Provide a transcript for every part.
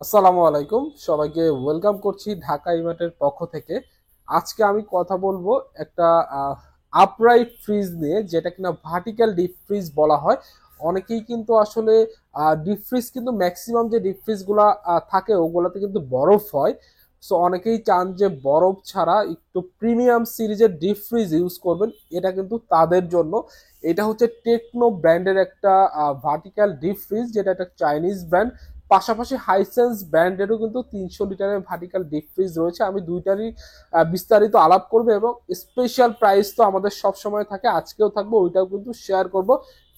আসসালামু আলাইকুম, সবাইকে ওয়েলকাম করছি ঢাকা ইমার্টের পক্ষ থেকে। আজকে আমি কথা বলবো একটা আপরাইট ফ্রিজ নিয়ে, যেটা কিনা ভার্টিক্যাল ডিপ ফ্রিজ বলা হয়। অনেকেই কিন্তু আসলে ডিপ ফ্রিজ কিন্তু ম্যাক্সিমাম যে ডিপ ফ্রিজ গুলা থাকে ওগুলাতে কিন্তু বরফ হয়। সো অনেকেই চান যে বরফ ছাড়া একটু প্রিমিয়াম সিরিজের ডিপ ফ্রিজ ইউজ করবেন, এটা কিন্তু তাদের জন্য। এটা হচ্ছে টেকনো ব্র্যান্ডের একটা ভার্টিক্যাল ডিপ ফ্রিজ, যেটা একটা চাইনিজ ব্র্যান্ড। পাশাপাশি হাইসেন্স ব্র্যান্ডেরও কিন্তু 300 লিটারের ভার্টিক্যাল ডিপ ফ্রিজ রয়েছে। আমি দুইটারই বিস্তারিত আলাপ করবো এবং স্পেশাল প্রাইস তো আমাদের সব সময় থাকে, আজকেও থাকবো, ওইটাও কিন্তু শেয়ার করব।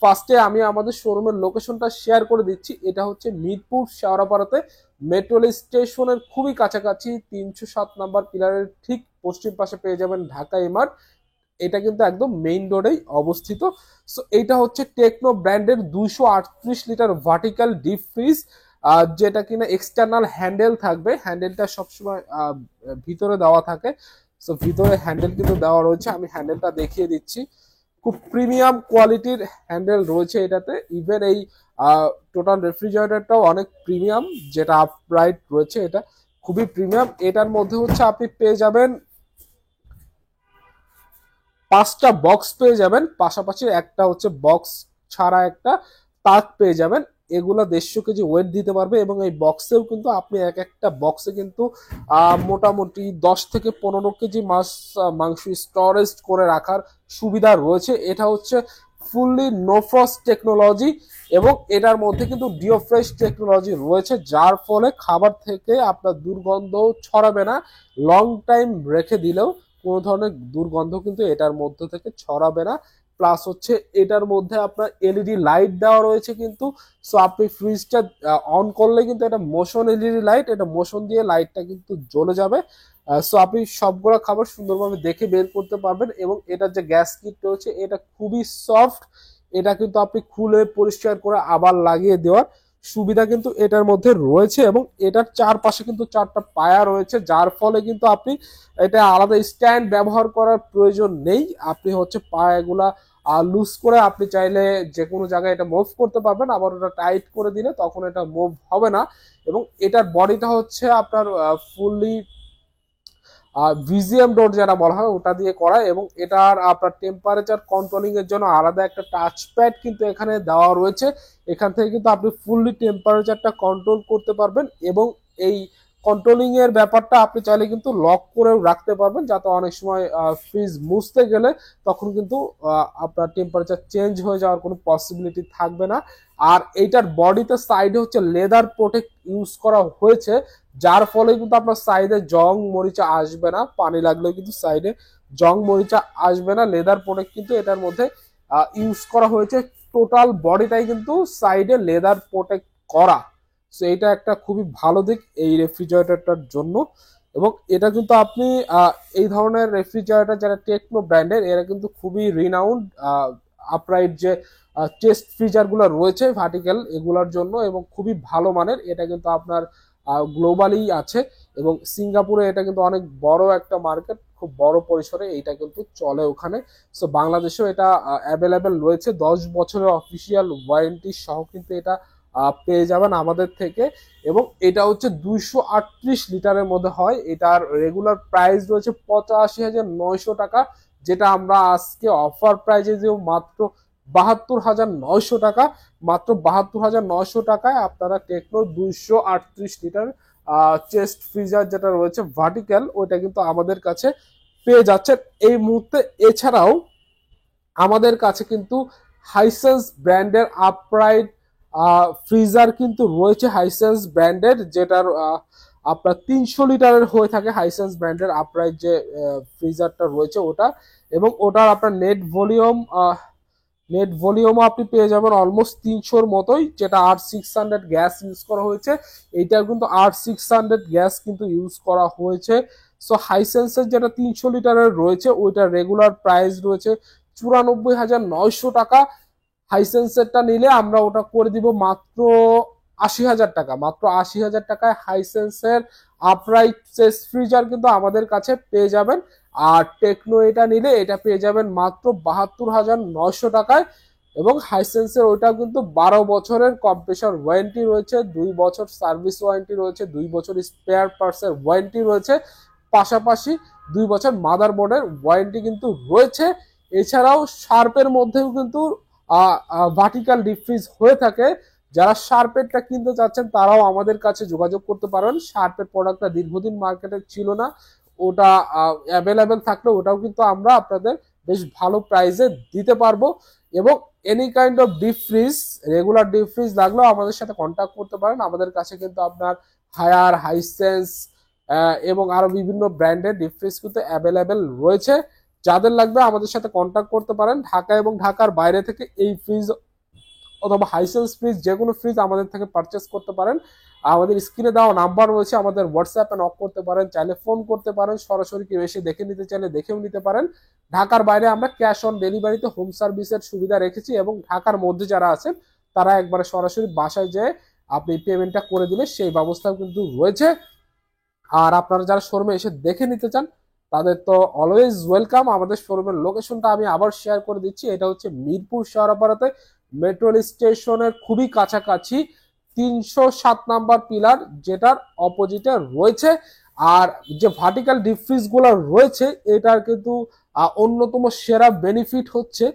ফার্স্টে আমি আমাদের শোরুমের লোকেশনটা শেয়ার করে দিচ্ছি। এটা হচ্ছে মিরপুর শেওড়াপাড়াতে মেট্রো স্টেশনের খুবই কাছাকাছি, 307 নম্বর পিলারের ঠিক পশ্চিম পাশে পেয়ে যাবেন ঢাকা ইমার্ট। এটা কিন্তু একদম মেইন রোডেই অবস্থিত। সো এইটা হচ্ছে টেকনো ব্র্যান্ডের 238 লিটার ভার্টিক্যাল ডিপ ফ্রিজ, যেটা কিনা এক্সটার্নাল হ্যান্ডেল থাকবে। হ্যান্ডেলটা সবসময় ভিতরে দেওয়া থাকে। সো ভিতরে হ্যান্ডেল কিন্তু দেওয়া রয়েছে, আমি হ্যান্ডেলটা দেখিয়ে দিচ্ছি। খুব প্রিমিয়াম কোয়ালিটির হ্যান্ডেল রয়েছে এটাতে। ইভেন এই টোটাল রেফ্রিজারেটরটাও অনেক প্রিমিয়াম, যেটা আপরাইট রয়েছে এটা খুবই প্রিমিয়াম। এটার মধ্যে হচ্ছে আপনি পেয়ে যাবেন 5টা বক্স পেয়ে যাবেন, পাশাপাশি একটা হচ্ছে বক্স ছাড়া একটা তাক পেয়ে যাবেন। এগুলা 150 কেজি ওয়েট দিতে পারবে এবং এই বক্সেও কিন্তু আপনি এক একটা বক্সে কিন্তু মোটামুটি 10 থেকে 15 কেজি মাংস স্টোরেজ করে রাখার সুবিধা রয়েছে। এটা হচ্ছে ফুললি নো ফ্রস্ট টেকনোলজি এবং এটার মধ্যে কিন্তু ডিওফ্রেশ টেকনোলজি রয়েছে, যার ফলে খাবার থেকে আপনার দুর্গন্ধ ছড়াবে না। লং টাইম রেখে দিলেও কোনো ধরনের দুর্গন্ধ কিন্তু এটার মধ্যে থেকে ছড়াবে না। প্লাস হচ্ছে এটার মধ্যে আপনার এলইডি লাইট দেওয়া রয়েছে কিন্তু। সো আপনি ফ্রিজটা অন করলে কিন্তু এটা মোশন এলইডি লাইট, এটা মোশন দিয়ে লাইটটা কিন্তু জ্বলে যাবে। সো আপনি সবগুলো খাবার সুন্দরভাবে দেখে বের করতে পারবেন। এবং এটার যে গ্যাস কিট রয়েছে এটা খুবই সফট, এটা কিন্তু আপনি খুলে পরিষ্কার করে আবার লাগিয়ে দেওয়ার সুবিধা কিন্তু এটার মধ্যে রয়েছে। এবং এটার চারপাশে কিন্তু 4টা পায়া রয়েছে, যার ফলে কিন্তু আপনি এটা আলাদা স্ট্যান্ড ব্যবহার করার প্রয়োজন নেই। আপনি হচ্ছে পায়াগুলা লুজ করে আপনি চাইলে যে কোনো জায়গায় এটা মুভ করতে পারবেন, আবার ওটা টাইট করে দিলে তখন এটা মুভ হবে না। এবং এটার বডিটা হচ্ছে আপনার ফুললি ভিজিএম ডোর যেটা বলা হয় ওটা দিয়ে করা। এবং এটার আপনার টেম্পারেচার কন্ট্রোলিং এর জন্য আলাদা একটা টাচ প্যাড কিন্তু এখানে দেওয়া রয়েছে। এখান থেকে কিন্তু আপনি ফুললি টেম্পারেচারটা কন্ট্রোল করতে পারবেন। এবং এই কন্ট্রোলিং এর ব্যাপারটা আপনি চাইলে কিন্তু লক করেও রাখতে পারবেন, যাতে অনেক সময় ফ্রিজ মুছতে গেলে তখন কিন্তু আপনার টেম্পারেচার চেঞ্জ হয়ে যাওয়ার কোনো পসিবিলিটি থাকবে না। আর এইটার বডিতে সাইডে হচ্ছে লেদার প্রোটেক্ট ইউজ করা হয়েছে, যার ফলে কিন্তু আপনার সাইডে জং মরিচা আসবে না, পানি লাগলেও কিন্তু সাইডে জং মরিচা আসবে না। লেদার প্রোটেক্ট কিন্তু এটার মধ্যে ইউজ করা হয়েছে। টোটাল বডিটাই কিন্তু সাইডে লেদার প্রোটেক্ট করা। সো এটা একটা খুবই ভালো দিক এই রেফ্রিজারেটরটার জন্য। এবং এটা কিন্তু আপনি এই ধরনের রেফ্রিজারেটর যারা টেকনো ব্র্যান্ডের, এরা কিন্তু খুবই রিনাউন্ড আপরাইট যে টেস্ট ফ্রিজার গুলো রয়েছে ভার্টিক্যাল এগুলোর জন্য, এবং খুবই ভালো মানের। এটা কিন্তু আপনার গ্লোবালি আছে এবং সিঙ্গাপুরে এটা কিন্তু অনেক বড় একটা মার্কেট, খুব বড় পরিসরে এইটা কিন্তু চলে ওখানে। সো বাংলাদেশেও এটা অ্যাভেলেবেল রয়েছে, 10 বছরের অফিসিয়াল ওয়ারেন্টি সহ কিন্তু এটা পেয়ে যাবেন আমাদের থেকে। এবং এটা হচ্ছে 238 লিটারের মধ্যে হয়। এটার রেগুলার প্রাইস রয়েছে 85,900 টাকা, যেটা আমরা আজকে অফার প্রাইজে যে মাত্র 72,900 টাকা। মাত্র 72,900 টাকায় আপনারা টেকনো 238 লিটার চেস্ট ফ্রিজার যেটা রয়েছে ভার্টিক্যাল, ওইটা কিন্তু আমাদের কাছে পেয়ে যাচ্ছেন এই মুহূর্তে। এছাড়াও আমাদের কাছে কিন্তু হাইসেন্স ব্র্যান্ডের আপরাইট ফ্রিজার কিন্তু রয়েছে, হাইসেন্স ব্র্যান্ডের, যেটার আপনার 300 লিটারের হয়ে থাকে হাইসেন্স ব্র্যান্ডের আপরাইট যে ফ্রিজারটা রয়েছে ওটা। এবং ওটার আপনার নেট ভলিউমও আপনি পেয়ে যাবেন অলমোস্ট 300-র মতোই, যেটা R600 গ্যাস ইউজ করা হয়েছে। এইটার কিন্তু R600 গ্যাস কিন্তু ইউজ করা হয়েছে। সো হাইসেন্সের যেটা 300 লিটারের রয়েছে ওইটার রেগুলার প্রাইস রয়েছে 94,900 টাকা। হাইসেন্সেরটা নিলে আমরা ওটা করে দিব মাত্র 80,000 টাকা। মাত্র 80,000 টাকায় হাইসেন্সের আপরাইট চেস্ট ফ্রিজার কিন্তু আমাদের কাছে পেয়ে যাবেন। আর টেকনো এটা নিলে এটা পেয়ে যাবেন মাত্র 72,900 টাকায়। এবং হাইসেন্সের ওইটাও কিন্তু 12 বছরের কম্প্রেসর ওয়ারেন্টি রয়েছে, 2 বছর সার্ভিস ওয়ারেন্টি রয়েছে, 2 বছর স্পেয়ার পার্টসের ওয়ারেন্টি রয়েছে, পাশাপাশি 2 বছর মাদারবোর্ডের ওয়ারেন্টি কিন্তু রয়েছে। এছাড়াও শার্পের মধ্যেও কিন্তু ভার্টিক্যাল ডিফ্রিজ হয়ে থাকে। যারা শার্পেরটা কিনতে চাচ্ছেন তারাও আমাদের কাছে যোগাযোগ করতে পারেন। শার্পের প্রোডাক্টটা দীর্ঘদিন মার্কেটে ছিল না, ওটা অ্যাভেলেবেল থাকলে ওটাও কিন্তু আমরা আপনাদের বেশ ভালো প্রাইসে দিতে পারবো। এবং any kind of deep fridge, regular deep fridge লাগলেও আমাদের সাথে কন্ট্যাক্ট করতে পারেন। আমাদের কাছে কিন্তু আপনার হায়ার, হাইসেন্স এবং আরো বিভিন্ন ব্র্যান্ডের ডিপ ফ্রিজ কিন্তু অ্যাভেলেবেল রয়েছে। যাদের লাগবে আমাদের সাথে কন্ট্যাক্ট করতে পারেন। ঢাকা এবং ঢাকার বাইরে থেকে এই ফ্রিজ অথবা হাইসেন্স ফ্রিজ, যে কোনো ফ্রিজ আমাদের থেকে পারচেস করতে পারেন। আমাদের স্ক্রিনে দেওয়া নাম্বার রয়েছে, আমাদের হোয়াটসঅ্যাপে নক করতে পারেন, চাইলে ফোন করতে পারেন, সরাসরি কেউ এসে দেখে নিতে চাইলে দেখেও নিতে পারেন। ঢাকার বাইরে আমরা ক্যাশ অন ডেলিভারিতে হোম সার্ভিসের সুবিধা রেখেছি, এবং ঢাকার মধ্যে যারা আছেন তারা একবারে সরাসরি বাসায় যেয়ে আপনি পেমেন্টটা করে দিলে সেই ব্যবস্থাও কিন্তু রয়েছে। আর আপনারা যারা শোরুমে এসে দেখে নিতে চান তাদের তো অলওয়েজ ওয়েলকাম। আমাদের শোরুমের লোকেশনটা আমি আবার শেয়ার করে দিচ্ছি। এটা হচ্ছে মিরপুর শেওড়াপাড়াতে মেট্রো স্টেশনের খুবই কাছাকাছি 307 নাম্বার পিলার, যেটার অপোজিটে রয়েছে। আর যে ভার্টিক্যাল ডিপ ফ্রিজ গুলো রয়েছে এটার কিন্তু অন্যতম সেরা বেনিফিট হচ্ছে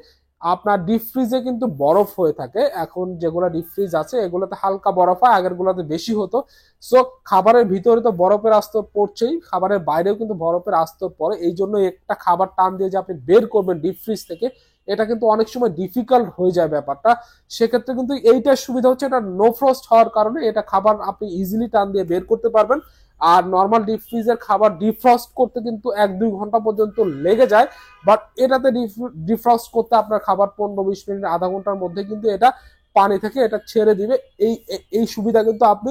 আপনার ডিপ ফ্রিজে কিন্তু বরফ হয়ে থাকে। এখন যেগুলো ডিপ ফ্রিজ আছে এগুলোতে হালকা বরফ হয়, আগের গুলোতে বেশি হতো। সো খাবারের ভিতরে তো বরফের আস্তর পড়ছেই, খাবারের বাইরেও কিন্তু বরফের আস্তর পড়ে। এই জন্য একটা খাবার টান দিয়ে যে আপনি বের করবেন ডিপ ফ্রিজ থেকে, এটা কিন্তু অনেক সময় ডিফিকাল্ট হয়ে যায় ব্যাপারটা। সেক্ষেত্রে কিন্তু এইটার সুবিধা হচ্ছে এটা নো ফ্রস্ট হওয়ার কারণে এটা খাবার আপনি ইজিলি টান দিয়ে বের করতে পারবেন। আর নর্মাল ডিপ ফ্রিজের খাবার ডিফ্রস্ট করতে কিন্তু 1-2 ঘন্টা পর্যন্ত লেগে যায়, বাট এটাতে ডিফ্রস্ট করতে আপনার খাবার 15-20 মিনিট, আধা ঘন্টার মধ্যে কিন্তু এটা পানি থেকে এটা ছেড়ে দিবে। এই এই সুবিধা কিন্তু আপনি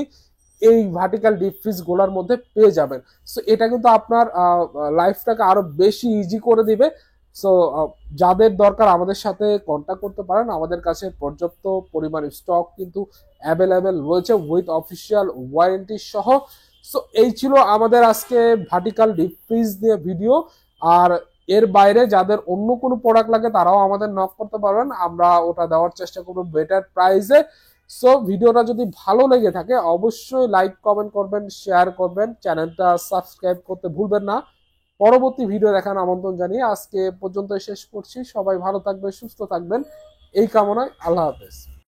এই ভার্টিক্যাল ডিপ ফ্রিজ গুলার মধ্যে পেয়ে যাবেন। সো এটা কিন্তু আপনার লাইফটাকে আরো বেশি ইজি করে দিবে। সো যাদের দরকার আমাদের সাথে কন্ট্যাক্ট করতে পারেন। আমাদের কাছে পর্যাপ্ত পরিমাণ স্টক কিন্তু অ্যাভেলেবেল রয়েছে উইথ অফিসিয়াল ওয়ারেন্টি সহ। সো এই ছিল আমাদের আজকে ভার্টিক্যাল ডিপ ফ্রিজ দিয়ে ভিডিও। আর এর বাইরে যাদের অন্য কোনো প্রোডাক্ট লাগে তারাও আমাদের নক করতে পারবেন, আমরা ওটা দেওয়ার চেষ্টা করবো বেটার প্রাইসে। সো ভিডিওটা যদি ভালো লেগে থাকে অবশ্যই লাইক, কমেন্ট করবেন, শেয়ার করবেন, চ্যানেলটা সাবস্ক্রাইব করতে ভুলবেন না। পরবর্তী ভিডিও দেখার আমন্ত্রণ জানিয়ে আজকে পর্যন্ত শেষ করছি। সবাই ভালো থাকবেন, সুস্থ থাকবেন এই কামনায়। আল্লাহ হাফেজ।